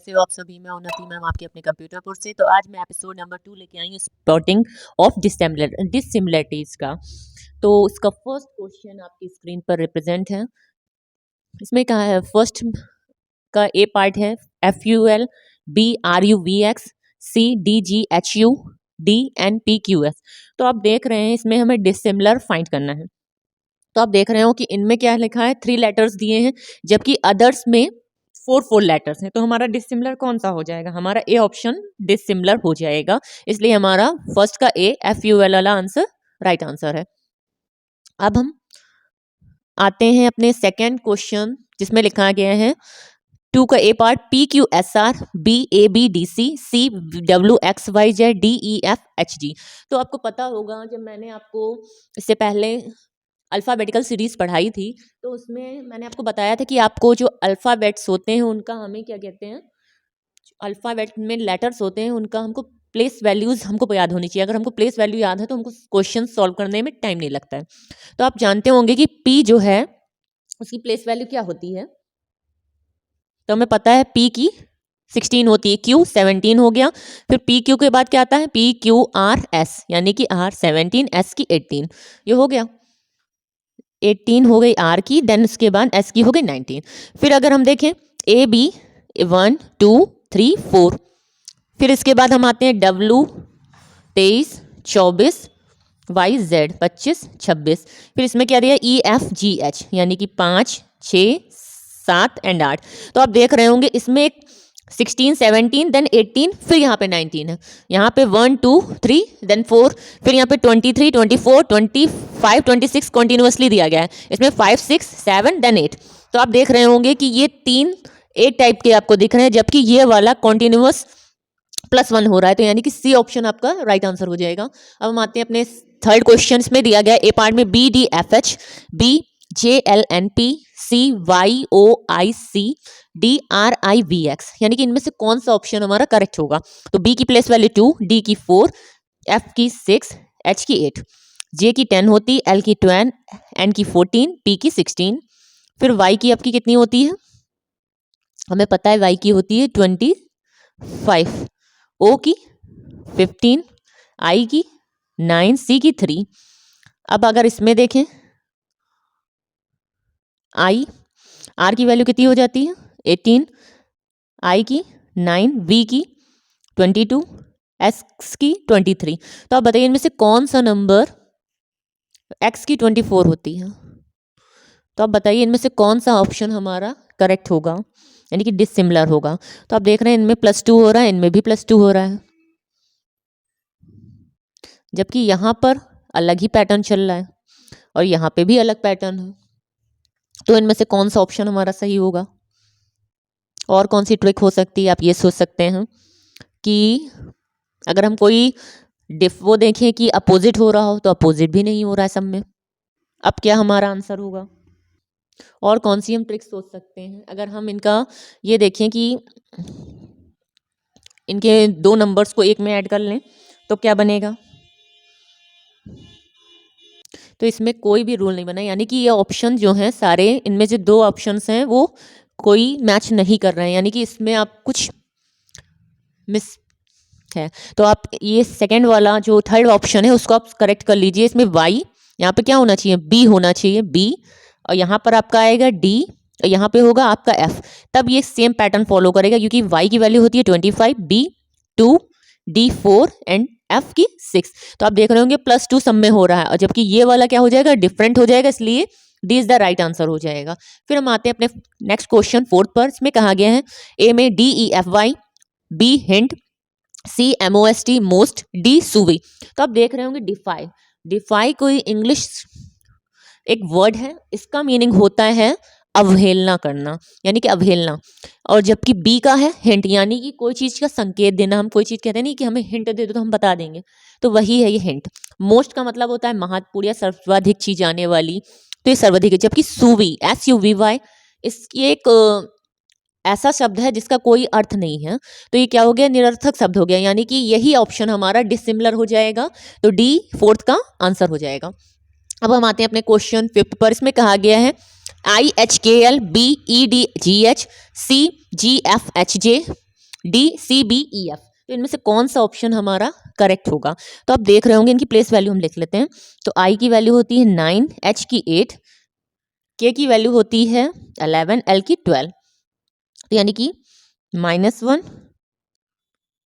कैसे हो आप सभी। मैं उन्नति मैम आपके अपने कंप्यूटर पर से। तो आज मैं एपिसोड नंबर 2 लेके आई हूँ स्पॉटिंग ऑफ डिसिमिलरिटीज का। तो इसका फर्स्ट क्वेश्चन आपकी स्क्रीन पर रिप्रेजेंट है। इसमें कहा है फर्स्ट का ए पार्ट है FUL BRUVX CDGHU DNPQS। तो आप देख रहे हैं इसमें हमें डिसिमिलर फाइंड करना है। तो आप देख रहे हो कि इनमें क्या लिखा है, 3 लेटर्स दिए हैं, जबकि अदर्स में 4 लेटर्स हैं। तो हमारा डिसिमिलर कौन सा हो जाएगा? हमारा ए ऑप्शन डिसिमिलर हो जाएगा। इसलिए हमारा फर्स्ट का ए FUL वाला आंसर राइट आंसर है। अब हम आते हैं अपने सेकेंड क्वेश्चन जिसमें लिखा गया है 2 का ए part PQSR BABDC CWXYZ DEFHG। तो आपको पता होगा, जब मैंने आपको इससे पहले अल्फ़ाबेटिकल सीरीज पढ़ाई थी तो उसमें मैंने आपको बताया था कि आपको जो अल्फ़ाबेट्स होते हैं उनका हमें क्या कहते हैं, अल्फ़ाबेट में लेटर्स होते हैं उनका हमको प्लेस वैल्यूज़ हमको याद होनी चाहिए। अगर हमको प्लेस वैल्यू याद है तो हमको क्वेश्चन सॉल्व करने में टाइम नहीं लगता है। तो आप जानते होंगे कि P जो है उसकी प्लेस वैल्यू क्या होती है। तो हमें पता है P की 16 होती है, Q 17 हो गया, फिर PQ के बाद क्या आता है PQRS, यानी कि R 17, S की 18, ये हो गया 18 हो गई R की, देन उसके बाद S की हो गई 19। फिर अगर हम देखें AB 1 2 3 4, फिर इसके बाद हम आते हैं W 23 24, YZ 25 26, फिर इसमें क्या दिया EFGH, यानी कि 5 6 7 एंड 8। तो आप देख रहे होंगे इसमें एक 16 17 देन 18, फिर यहाँ पे 19 है, यहाँ पे 1 2 3 देन 4, फिर यहाँ पे 23 24 25 26 कंटिन्यूअसली दिया गया है। इसमें 5 6 7 देन 8। तो आप देख रहे होंगे कि ये 3 8 टाइप के आपको दिख रहे हैं, जबकि ये वाला कॉन्टिन्यूअस +1 हो रहा है। तो यानी कि सी ऑप्शन आपका राइट आंसर हो जाएगा। अब हम आते हैं अपने थर्ड क्वेश्चन। इसमें दिया गया ए पार्ट में BDFH BJLNP CYOIC DRIVX, यानी कि इनमें से कौन सा ऑप्शन हमारा करेक्ट होगा। तो B की प्लेस वैल्यू 2, D की 4, F की 6, H की 8, J की 10 होती, L की 12, N की 14, P की 16, फिर Y की आपकी कितनी होती है, हमें पता है Y की होती है 25, O की 15, I की 9, C की 3। अब अगर इसमें देखें R की वैल्यू कितनी हो जाती है 18, I की 9, V की 22, S की 23। तो आप बताइए इनमें से कौन सा नंबर X की 24 होती है। तो आप बताइए इनमें से कौन सा ऑप्शन हमारा करेक्ट होगा, यानी कि डिसिमिलर होगा। तो आप देख रहे हैं इनमें +2 हो रहा है, इनमें भी +2 हो रहा है, जबकि यहाँ पर अलग ही पैटर्न चल रहा है और यहाँ पे भी अलग पैटर्न है। तो इनमें से कौन सा ऑप्शन हमारा सही होगा। और कौन सी ट्रिक हो सकती है, आप ये सोच सकते हैं कि अगर हम कोई वो देखें कि अपोजिट हो रहा हो, तो अपोजिट भी नहीं हो रहा है सब में। अब क्या हमारा आंसर होगा। और कौन सी हम ट्रिक सोच सकते हैं, अगर हम इनका ये देखें कि इनके 2 नंबर्स को एक में ऐड कर लें तो क्या बनेगा। तो इसमें कोई भी रूल नहीं बना, यानी कि ये ऑप्शन जो हैं सारे, इनमें जो 2 ऑप्शंस हैं वो कोई मैच नहीं कर रहे हैं, यानी कि इसमें आप कुछ मिस है। तो आप ये सेकंड वाला जो थर्ड ऑप्शन है उसको आप करेक्ट कर लीजिए। इसमें Y यहाँ पे क्या होना चाहिए, B होना चाहिए, B, और यहाँ पर आपका आएगा D, और यहाँ पे होगा आपका F। तब ये सेम पैटर्न फॉलो करेगा, क्योंकि Y की वैल्यू होती है 25, B 2, D 4 एंड F की 6। तो आप देख रहे होंगे +2 सब में हो रहा है, और जबकि ये वाला क्या हो जाएगा, डिफरेंट हो जाएगा, इसलिए D is the right answer हो जाएगा। फिर हम आते हैं अपने नेक्स्ट क्वेश्चन फोर्थ पर। इसमें कहा गया है A में DEFY, B hint, C MOST most, D सुवी। तो आप देख रहे होंगे डिफाई, डिफाई कोई इंग्लिश एक वर्ड है, इसका मीनिंग होता है अवहेलना करना, यानी कि अवहेलना। और जबकि बी का है हिंट, यानी कि कोई चीज़ का संकेत देना। हम कोई चीज़ कहते हैं नहीं कि हमें हिंट दे दो तो हम बता देंगे, तो वही है ये हिंट। मोस्ट का मतलब होता है महत्वपूर्ण या सर्वाधिक चीज जाने वाली, तो ये सर्वाधिक है। जबकि सुवी SUVY इसकी एक ऐसा शब्द है जिसका कोई अर्थ नहीं है, तो ये क्या हो गया, निरर्थक शब्द हो गया, यानी कि यही ऑप्शन हमारा डिसिमिलर हो जाएगा। तो डी फोर्थ का आंसर हो जाएगा। अब हम आते हैं अपने क्वेश्चन फिफ्थ पर। इसमें कहा गया है IHKL BEDGH CGFHJ डी, सी, बी, ई, एफ। तो इनमें से कौन सा ऑप्शन हमारा करेक्ट होगा? तो आप देख रहे होंगे इनकी प्लेस वैल्यू हम लिख लेते हैं। तो आई की वैल्यू होती है 9, एच की 8, के की वैल्यू होती है 11, एल की 12। तो यानी कि -1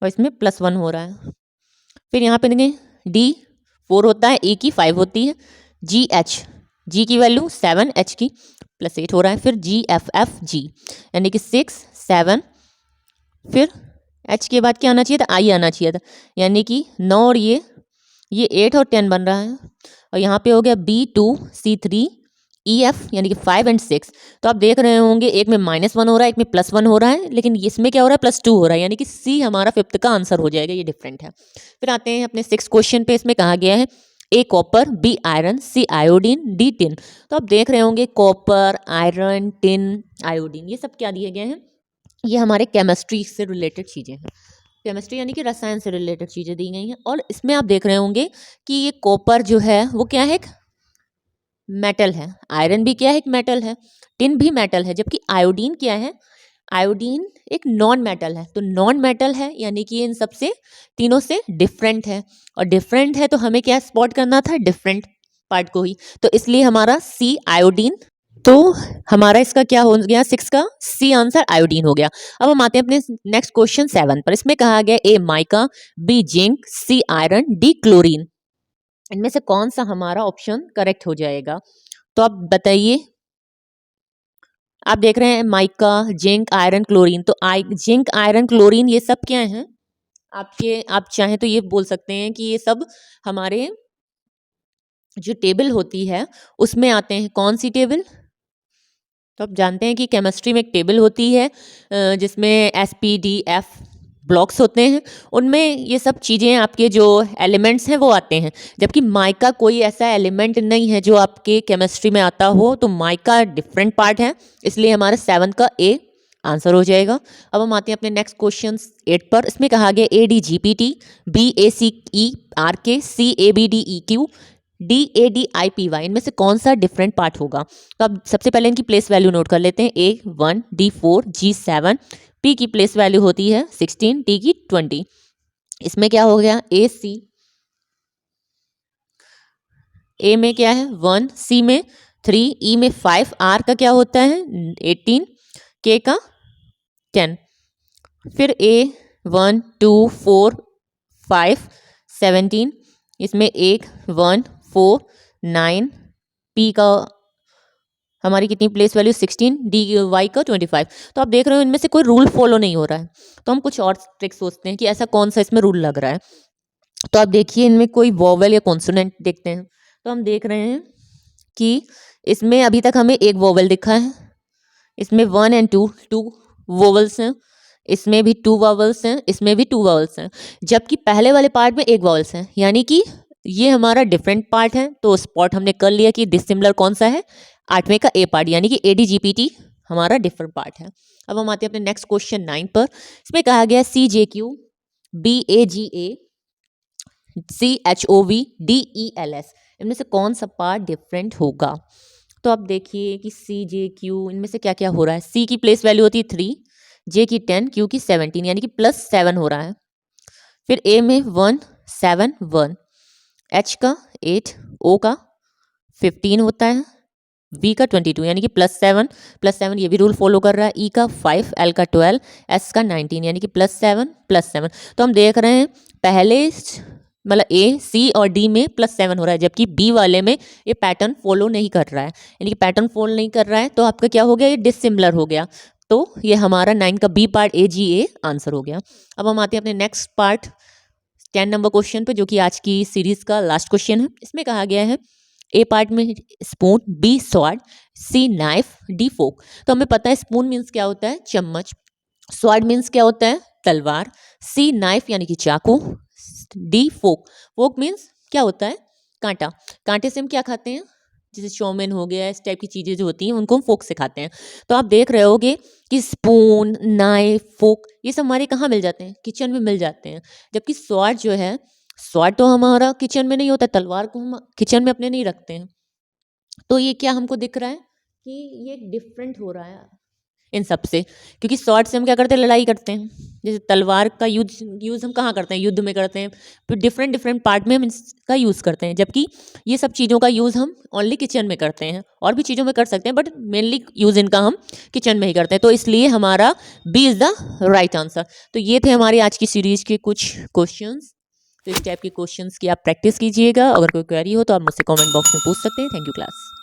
और इसमें +1 हो रहा है। फिर यहाँ पे देखें डी 4 होता है, ए की 5 होती है, जी एच, जी की वैल्यू 7, एच की +8 हो रहा है। फिर जी एफ, एफ जी यानी कि 6, 7। फिर एच के बाद क्या आना चाहिए था? आई आना चाहिए था, यानी कि 9 और ये 8 और 10 बन रहा है। और यहाँ पे हो गया B2, C3, EF यानी कि 5 एंड 6। तो आप देख रहे होंगे एक में -1 हो रहा है, एक में +1 हो रहा है, लेकिन इसमें क्या हो रहा है? +2 हो रहा है, यानी कि C हमारा 5th का आंसर हो जाएगा, ये डिफरेंट है। फिर आते हैं अपने 6th क्वेश्चन पे। इसमें कहा गया है A copper, B iron, C iodine, D tin. तो आप देख रहे होंगे कॉपर, आयरन, टिन, आयोडीन, ये सब क्या दिए गए हैं? ये हमारे केमिस्ट्री से रिलेटेड चीज़ें हैं। केमिस्ट्री यानी कि रसायन से रिलेटेड चीज़ें दी गई हैं। और इसमें आप देख रहे होंगे कि ये कॉपर जो है वो क्या है? एक मेटल है। आयरन भी क्या है? एक मेटल है। टिन भी मेटल है। जबकि आयोडीन क्या है? आयोडीन एक नॉन मेटल है। तो नॉन मेटल है यानी कि इन सबसे तीनों से डिफरेंट है। और डिफरेंट है तो हमें क्या स्पॉट करना था? डिफरेंट पार्ट को ही। तो इसलिए हमारा सी आयोडीन। तो हमारा इसका क्या हो गया? 6 का सी आंसर आयोडीन हो गया। अब हम आते हैं अपने नेक्स्ट क्वेश्चन 7 पर। इसमें कहा गया A mica, B zinc, C iron, D chlorine. इनमें से कौन सा हमारा ऑप्शन करेक्ट हो जाएगा? तो आप बताइए। आप देख रहे हैं माइका, जिंक, आयरन, क्लोरीन। तो जिंक, आयरन, क्लोरीन ये सब क्या हैं? आप चाहें तो ये बोल सकते हैं कि ये सब हमारे जो टेबल होती है उसमें आते हैं। कौन सी टेबल? तो आप जानते हैं कि केमिस्ट्री में एक टेबल होती है जिसमें SPD, F ब्लॉक्स होते हैं। उनमें ये सब चीज़ें आपके जो एलिमेंट्स हैं वो आते हैं। जबकि माइका कोई ऐसा एलिमेंट नहीं है जो आपके केमिस्ट्री में आता हो। तो माइका डिफरेंट पार्ट है, इसलिए हमारा 7 का ए आंसर हो जाएगा। अब हम आते हैं अपने नेक्स्ट क्वेश्चन 8 पर। इसमें कहा गया ADGPT, BACERK, CABDEQ, DADIPY। इनमें से कौन सा डिफरेंट पार्ट होगा? तो अब सबसे पहले इनकी प्लेस वैल्यू नोट कर लेते हैं। A1, D4, G7, P की प्लेस वैल्यू होती है 16, T की 20। इसमें क्या हो गया? A में क्या है? 1, C में 3, E में 5, R का क्या होता है? 18, K का 10। फिर A1, 2, 4, 5, 17। इसमें 1, 1, 4, 9, P का हमारी कितनी प्लेस वैल्यू? 16, DY का 25। तो आप देख रहे हो इनमें से कोई रूल फॉलो नहीं हो रहा है। तो हम कुछ और ट्रिक सोचते हैं कि ऐसा कौन सा इसमें रूल लग रहा है। तो आप देखिए इनमें कोई वोवेल या कॉन्सोनेंट देखते हैं। तो हम देख रहे हैं कि इसमें अभी तक हमें एक वोवेल दिखा है। इसमें 1 एंड 2 टू वोवेल्स हैं। इसमें भी 2 वोवेल्स हैं। इसमें भी 2 वोवेल्स हैं। जबकि पहले वाले पार्ट में एक वोवेल्स हैं, यानी कि ये हमारा डिफरेंट पार्ट है। तो स्पॉट हमने कर लिया कि डिसिमिलर कौन सा है? 8वें का ए पार्ट, यानी कि ADGPT हमारा डिफरेंट पार्ट है। अब हम आते हैं अपने नेक्स्ट क्वेश्चन 9 पर। इसमें कहा गया CJQ, BAGA, CHOV, DELS। इनमें से कौन सा पार्ट डिफरेंट होगा? तो आप देखिए कि CJQ इनमें से क्या क्या हो रहा है। C की प्लेस वैल्यू होती है 3, J की 10, Q की 17, यानी कि +7 हो रहा है। फिर A में 1, 7, 1, H का 8, O का 15 होता है, V का 22 यानी कि +7 ये भी रूल फॉलो कर रहा है। E का 5, L का 12, S का 19 यानी कि +7। तो हम देख रहे हैं पहले मतलब A, C और D में +7 हो रहा है, जबकि B वाले में ये पैटर्न फॉलो नहीं कर रहा है। यानी कि पैटर्न फॉलो नहीं कर रहा है तो आपका क्या हो गया? ये डिसिमिलर हो गया। तो ये हमारा 9 का B पार्ट AGA आंसर हो गया। अब हम आते हैं अपने नेक्स्ट पार्ट 10 नंबर क्वेश्चन पे, जो कि आज की सीरीज का लास्ट क्वेश्चन है। इसमें कहा गया है ए पार्ट में स्पून, बी स्वॉर्ड, सी नाइफ, डी फोक। तो हमें पता है स्पून मीन्स क्या होता है? चम्मच। स्वॉर्ड मीन्स क्या होता है? तलवार। सी नाइफ यानी कि चाकू। डी फोक, फोक मीन्स क्या होता है? कांटा। कांटे से हम क्या खाते हैं? जैसे चौमिन हो गया, इस टाइप की चीज़ें जो होती हैं उनको हम फोक से खाते हैं। तो आप देख रहे होगे कि स्पून, नाइफ, फोक ये सब हमारे कहाँ मिल जाते हैं? किचन में मिल जाते हैं। जबकि स्वॉर्ड जो है, स्वॉर्ड तो हमारा किचन में नहीं होता, तलवार को हम किचन में अपने नहीं रखते हैं। तो ये क्या हमको दिख रहा है कि ये डिफरेंट हो रहा है इन सब से, क्योंकि स्वॉर्ड से हम क्या करते हैं? लड़ाई करते हैं। जैसे तलवार का यूज़ हम कहाँ करते हैं, युद्ध में करते हैं, फिर डिफरेंट डिफरेंट पार्ट में हम इसका यूज़ करते हैं, जबकि ये सब चीज़ों का यूज़ हम ओनली किचन में करते हैं, और भी चीज़ों में कर सकते हैं बट मेनली यूज़ इनका हम किचन में ही करते हैं। तो इसलिए हमारा B is the right answer. तो ये थे हमारी आज की सीरीज के कुछ क्वेश्चंस। तो इस टाइप के क्वेश्चंस की आप प्रैक्टिस कीजिएगा। अगर कोई क्वेरी हो तो आप मुझसे कमेंट बॉक्स में पूछ सकते हैं। Thank you class.